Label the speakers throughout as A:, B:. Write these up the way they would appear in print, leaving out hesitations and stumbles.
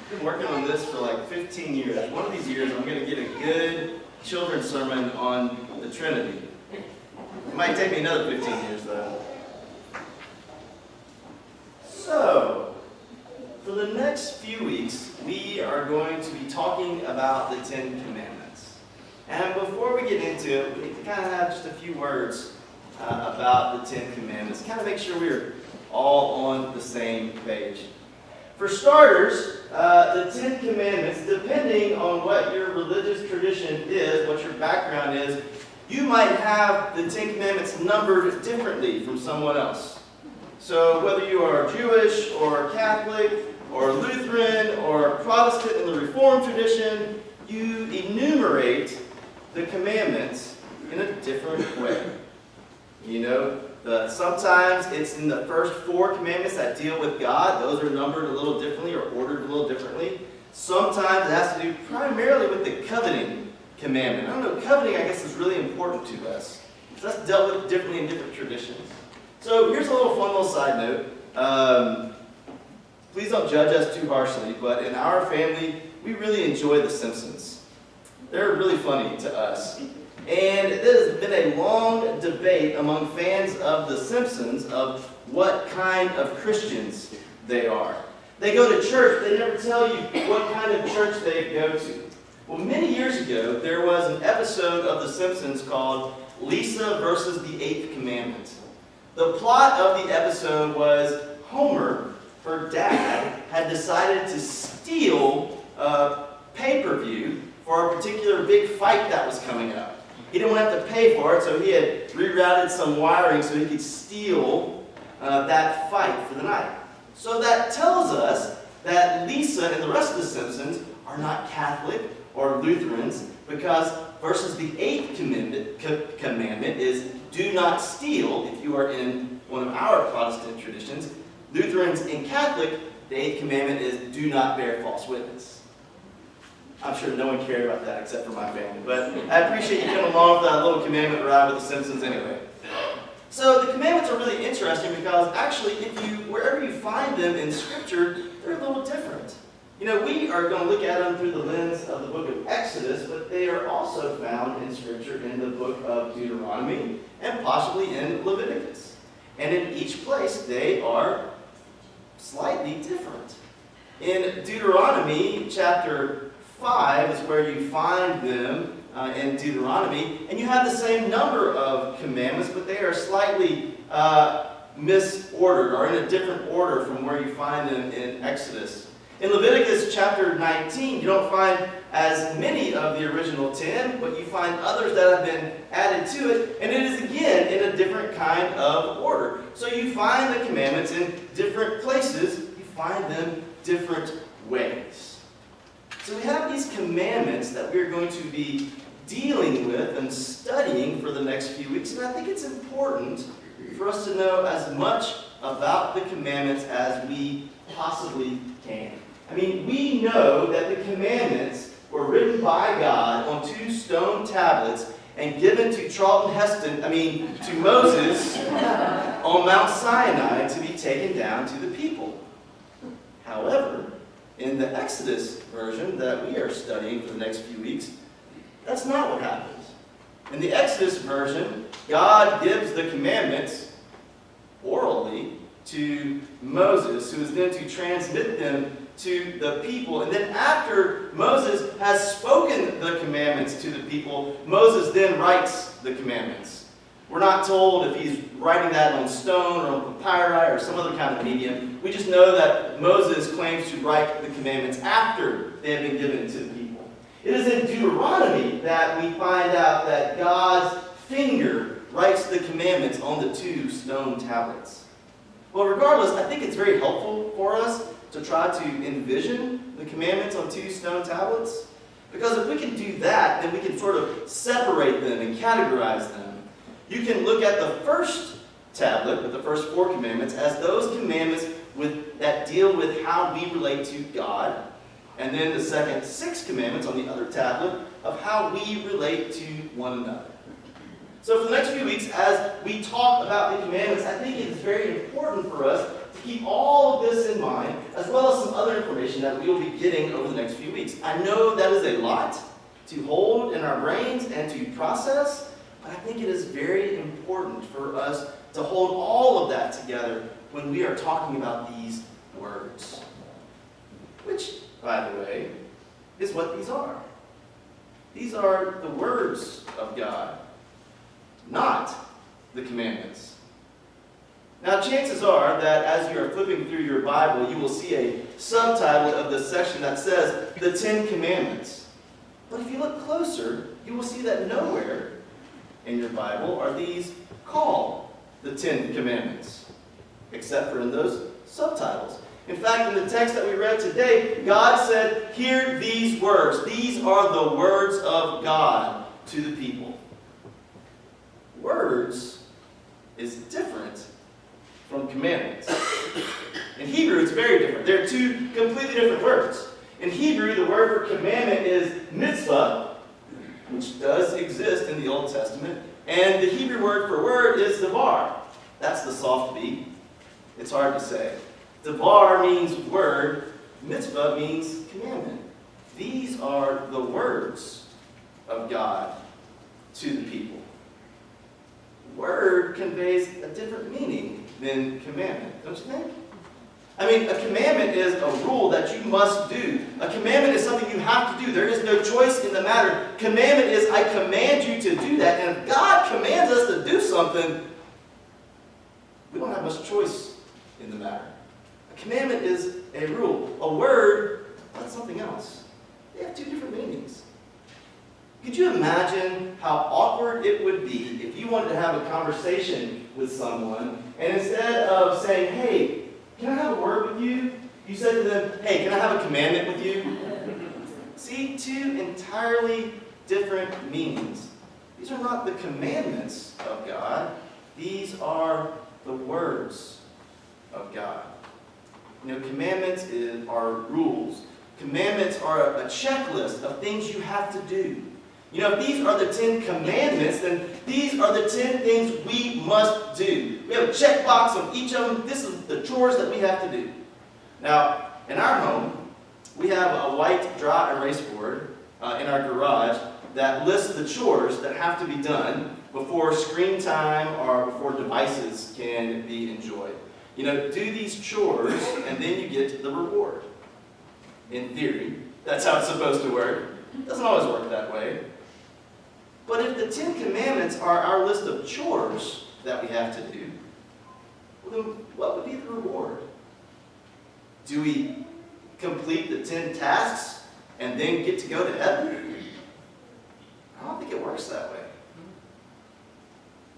A: I've been working on this for like 15 years. One of these years I'm going to get a good children's sermon on the Trinity. It might take me another 15 years though. So, for the next few weeks, we are going to be talking about the Ten Commandments. And before we get into it, we need to kind of have just a few words about the Ten Commandments. Kind of make sure we're all on the same page. For starters, the Ten Commandments, depending on what your religious tradition is, what your background is, you might have the Ten Commandments numbered differently from someone else. So whether you are Jewish or Catholic or Lutheran or Protestant in the Reformed tradition, you enumerate the commandments in a different way. You know, sometimes it's in the first 4 commandments that deal with God. Those are numbered a little differently or ordered a little differently. Sometimes it has to do primarily with the coveting commandment. I don't know, coveting I guess is really important to us. That's dealt with differently in different traditions. So here's a little fun little side note. Please don't judge us too harshly, but in our family, we really enjoy The Simpsons. They're really funny to us. And there has been a long debate among fans of The Simpsons of what kind of Christians they are. They go to church, they never tell you what kind of church they go to. Well, many years ago, there was an episode of The Simpsons called Lisa versus the Eighth Commandment. The plot of the episode was Homer, her dad, had decided to steal a pay-per-view for a particular big fight that was coming up. He didn't want to have to pay for it, so he had rerouted some wiring so he could steal that fight for the night. So that tells us that Lisa and the rest of the Simpsons are not Catholic or Lutherans, because versus the 8th commandment is do not steal if you are in one of our Protestant traditions. Lutherans and Catholic, the 8th commandment is do not bear false witness. I'm sure no one cared about that except for my family, but I appreciate you coming along for that little commandment ride with The Simpsons anyway. So the commandments are really interesting because actually, wherever you find them in Scripture, they're a little different. You know, we are going to look at them through the lens of the book of Exodus, but they are also found in Scripture in the book of Deuteronomy and possibly in Leviticus. And in each place, they are slightly different. In Deuteronomy chapter 5 is where you find them in Deuteronomy, and you have the same number of commandments, but they are slightly misordered or in a different order from where you find them in Exodus. In Leviticus chapter 19, you don't find as many of the original 10, but you find others that have been added to it, and it is again in a different kind of order. So you find the commandments in different places, you find them different ways. So we have these commandments that we're going to be dealing with and studying for the next few weeks, and I think it's important for us to know as much about the commandments as we possibly can. I mean, we know that the commandments were written by God on 2 stone tablets and given to to Moses on Mount Sinai to be taken down to the people. However, in the Exodus version that we are studying for the next few weeks, that's not what happens. In the Exodus version, God gives the commandments orally to Moses, who is then to transmit them to the people. And then after Moses has spoken the commandments to the people, Moses then writes the commandments. We're not told if he's writing that on stone or on papyri or some other kind of medium. We just know that Moses claims to write the commandments after they have been given to the people. It is in Deuteronomy that we find out that God's finger writes the commandments on the 2 stone tablets. Well, regardless, I think it's very helpful for us to try to envision the commandments on 2 stone tablets. Because if we can do that, then we can sort of separate them and categorize them. You can look at the first tablet with the first 4 commandments as those commandments that deal with how we relate to God. And then the second 6 commandments on the other tablet of how we relate to one another. So for the next few weeks, as we talk about the commandments, I think it is very important for us to keep all of this in mind, as well as some other information that we will be getting over the next few weeks. I know that is a lot to hold in our brains and to process, but I think it is very important for us to hold all of that together when we are talking about these words. Which, by the way, is what these are. These are the words of God, not the commandments. Now, chances are that as you are flipping through your Bible, you will see a subtitle of the section that says the 10 Commandments. But if you look closer, you will see that nowhere in your Bible are these called the 10 Commandments, except for in those subtitles. In fact, in the text that we read today, God said, "Hear these words. These are the words of God to the people." Words is different from commandments. In Hebrew, it's very different. They're two completely different words. In Hebrew, the word for commandment is mitzvah, which does exist in the Old Testament. And the Hebrew word for word is dabar. That's the soft B. It's hard to say. Dabar means word. Mitzvah means commandment. These are the words of God to the people. Word conveys a different meaning than commandment, don't you think? I mean, a commandment is a rule that you must do. A commandment is something you have to do. There is no choice in the matter. Commandment is, I command you to do that. And if God commands us to do something, we don't have much choice in the matter. A commandment is a rule. A word, that's something else. They have two different meanings. Could you imagine how awkward it would be if you wanted to have a conversation with someone, and instead of saying, "Hey, can I have a word with you?" you said to them, "Hey, can I have a commandment with you?" See, two entirely different meanings. These are not the commandments of God. These are the words of God. You know, commandments are rules. Commandments are a checklist of things you have to do. You know, if these are the 10 Commandments, then these are the 10 things we must do. We have a checkbox on each of them. This is the chores that we have to do. Now, in our home, we have a white dry erase board in our garage that lists the chores that have to be done before screen time or before devices can be enjoyed. You know, do these chores, and then you get the reward. In theory, that's how it's supposed to work. It doesn't always work that way. But if the 10 Commandments are our list of chores that we have to do, well, then what would be the reward? Do we complete the 10 tasks and then get to go to heaven? I don't think it works that way.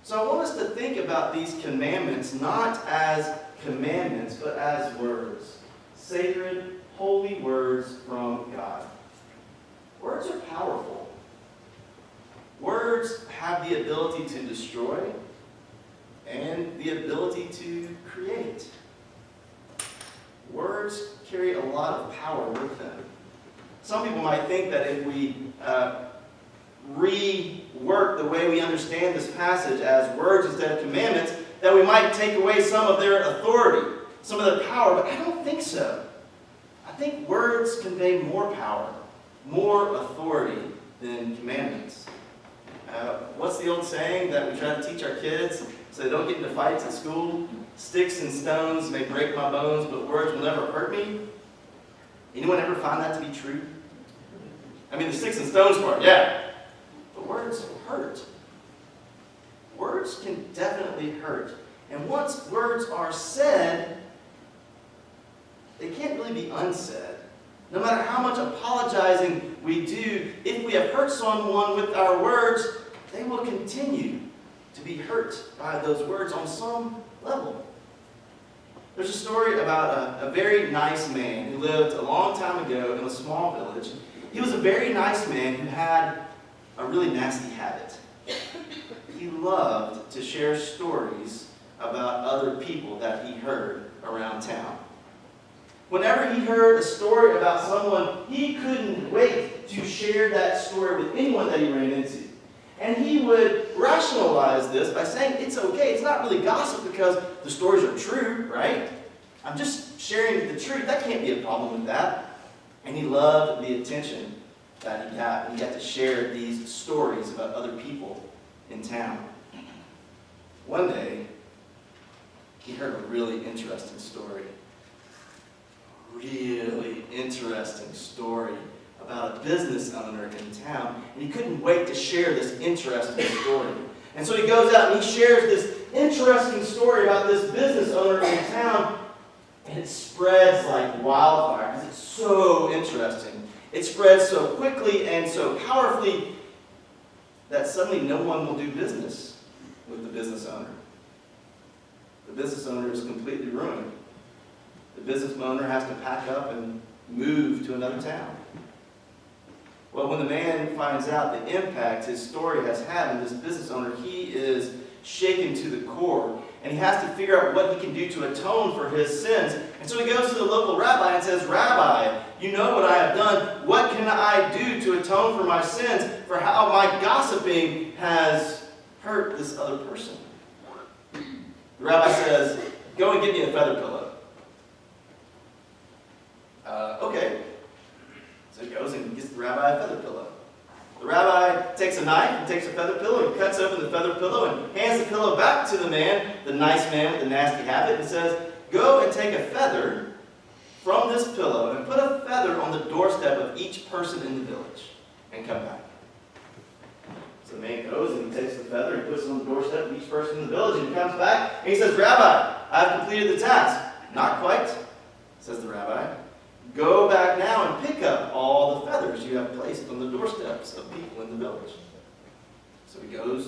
A: So I want us to think about these commandments not as commandments, but as words. Sacred, holy words from God. Words are powerful. Words have the ability to destroy and the ability to create. Words carry a lot of power with them. Some people might think that if we rework the way we understand this passage as words instead of commandments, that we might take away some of their authority, some of their power, but I don't think so. I think words convey more power, more authority than commandments. What's the old saying that we try to teach our kids so they don't get into fights at school? Sticks and stones may break my bones, but words will never hurt me. Anyone ever find that to be true? I mean, the sticks and stones part, yeah. But words hurt. Words can definitely hurt. And once words are said, they can't really be unsaid. No matter how much apologizing we do, if we have hurt someone with our words, they will continue to be hurt by those words on some level. There's a story about a very nice man who lived a long time ago in a small village. He was a very nice man who had a really nasty habit. He loved to share stories about other people that he heard around town. Whenever he heard a story about someone, he couldn't wait to share that story with anyone that he ran into. And he would rationalize this by saying, it's okay, it's not really gossip because the stories are true, right? I'm just sharing the truth. That can't be a problem with that. And he loved the attention that he got. He got to share these stories about other people in town. One day, he heard a really interesting story. Really interesting story about a business owner in town. And he couldn't wait to share this interesting story. And so he goes out and he shares this interesting story about this business owner in town. And it spreads like wildfire because it's so interesting. It spreads so quickly and so powerfully that suddenly no one will do business with the business owner. The business owner is completely ruined. The business owner has to pack up and move to another town. Well, when the man finds out the impact his story has had on this business owner, he is shaken to the core. And he has to figure out what he can do to atone for his sins. And so he goes to the local rabbi and says, "Rabbi, you know what I have done. What can I do to atone for my sins, for how my gossiping has hurt this other person?" The rabbi says, "Go and get me a feather pillow." Okay. So he goes and gets the rabbi a feather pillow. The rabbi takes a knife and takes a feather pillow and cuts open the feather pillow and hands the pillow back to the man, the nice man with the nasty habit, and says, "Go and take a feather from this pillow and put a feather on the doorstep of each person in the village and come back." So the man goes and he takes the feather and puts it on the doorstep of each person in the village, and he comes back and he says, "Rabbi, I've completed the task." "Not quite," says the rabbi. "Go back now and pick up all the feathers you have placed on the doorsteps of people in the village." So he goes,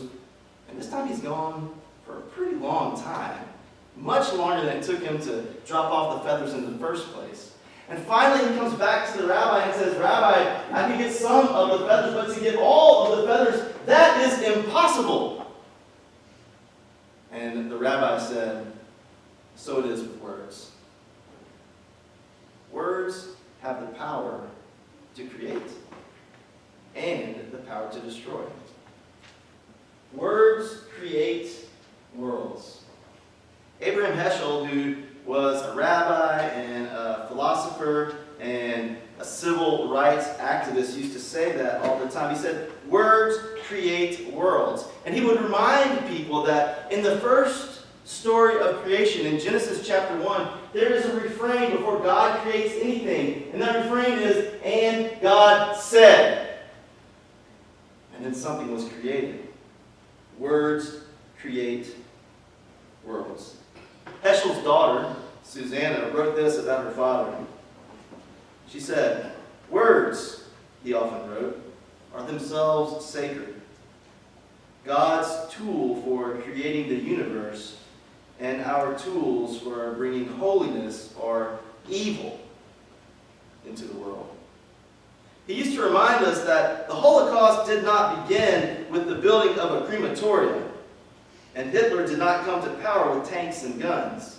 A: and this time he's gone for a pretty long time. Much longer than it took him to drop off the feathers in the first place. And finally he comes back to the rabbi and says, "Rabbi, I can get some of the feathers, but to get all of the feathers, that is impossible." And the rabbi said, "So it is with words. Words have the power to create and the power to destroy. Words create worlds." Abraham Heschel, who was a rabbi and a philosopher and a civil rights activist, used to say that all the time. He said, "Words create worlds." And he would remind people that in the first story of creation, in Genesis chapter 1, there is a refrain before God creates anything. And that refrain is, "And God said." And then something was created. Words create worlds. Heschel's daughter, Susanna, wrote this about her father. She said, "Words," he often wrote, "are themselves sacred. God's tool for creating the universe and our tools for bringing holiness or evil into the world." He used to remind us that the Holocaust did not begin with the building of a crematorium, and Hitler did not come to power with tanks and guns.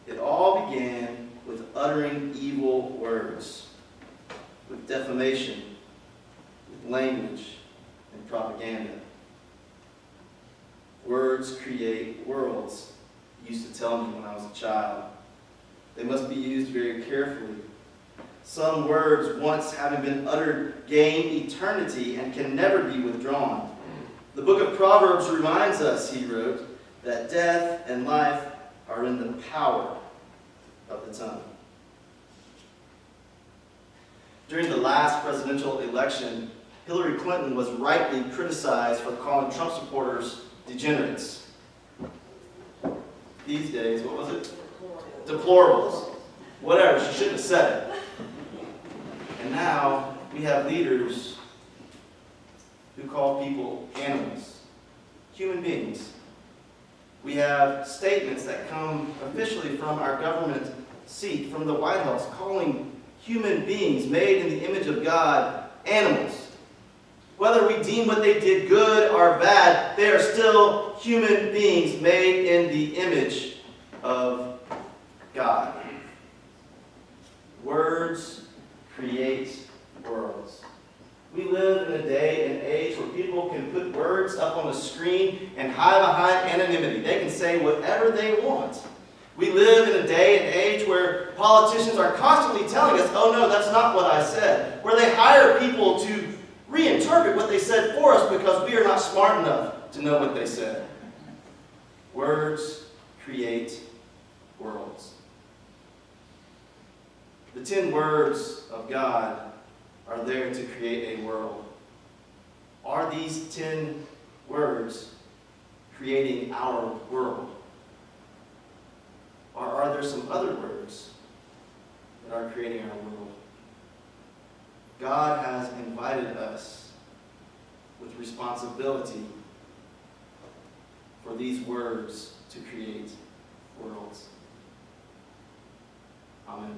A: It all began with uttering evil words, with defamation, with language and propaganda. Words create worlds, he used to tell me when I was a child. They must be used very carefully. Some words, once having been uttered, gain eternity and can never be withdrawn. The book of Proverbs reminds us, he wrote, that death and life are in the power of the tongue. During the last presidential election, Hillary Clinton was rightly criticized for calling Trump supporters degenerates. These days, what was it? Deplorables. Whatever, she shouldn't have said it. And now we have leaders who call people animals, human beings. We have statements that come officially from our government seat, from the White House, calling human beings made in the image of God animals. Whether we deem what they did good or bad, they are still human beings made in the image of God. Words create worlds. We live in a day and age where people can put words up on a screen and hide behind anonymity. They can say whatever they want. We live in a day and age where politicians are constantly telling us, oh no, that's not what I said. Where they hire people to reinterpret what they said for us because we are not smart enough to know what they said. Words create worlds. The 10 words of God are there to create a world. Are these 10 words creating our world? Or are there some other words that are creating our world? God has invited us with responsibility for these words to create worlds. Amen.